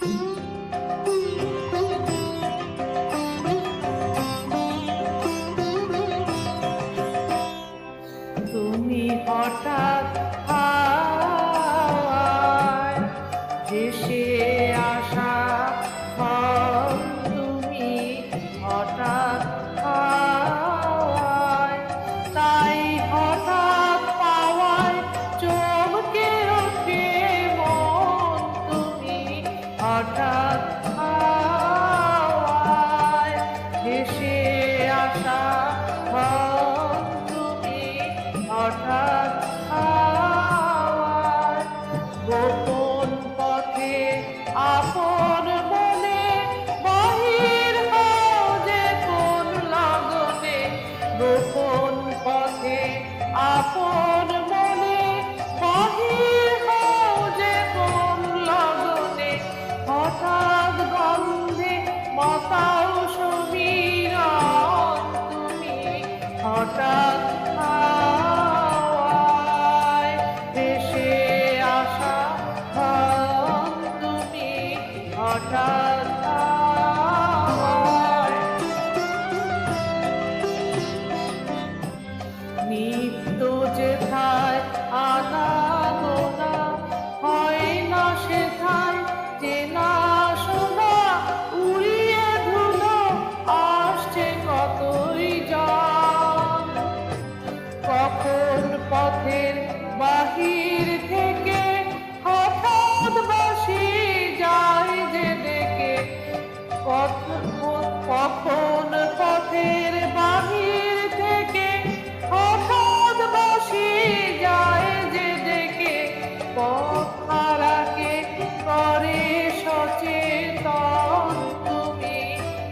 তুমি হঠাৎ হাওয়ায় ভেসে আসা ফল, তুমি হঠাৎ হাওয়ায়, তাই হঠাৎ পাওয়ায় চমকে ওঠে মন। তুমি হঠাৎ হাওয়ায় ভেসে আসা ফল, হঠাৎ হাওয়ায় গোপন পথে আপন বলে বাহির হও যে কোন লগনে। গোপন পথে আপন বলে বাহির হও যে কোন লগনে। হঠাৎ গন্ধে মাতাও সমীরণ, তুমি হঠাৎ হাওয়ায় ভেসে আসা ফল, তুমি হঠাৎ হাওয়ায়। নিত্য যেথায় আনাগোনা হয় না সেথায় চেনা শোনা, উড়িয়ে ধুলো আসছে কতই জন। কখন পথের বাহির থেকে হঠাৎ বাসি যায় যে ডেকে। কখন পথের বাহির থেকে হঠাৎ বাসি যায় যে ডেকে। পথ হারাকে করে সচেতন, তুমি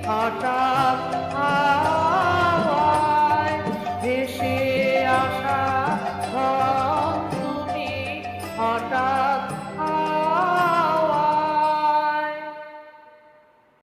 হঠাৎ হাওয়ায় ভেসে আসা ফল, তুমি হঠাৎ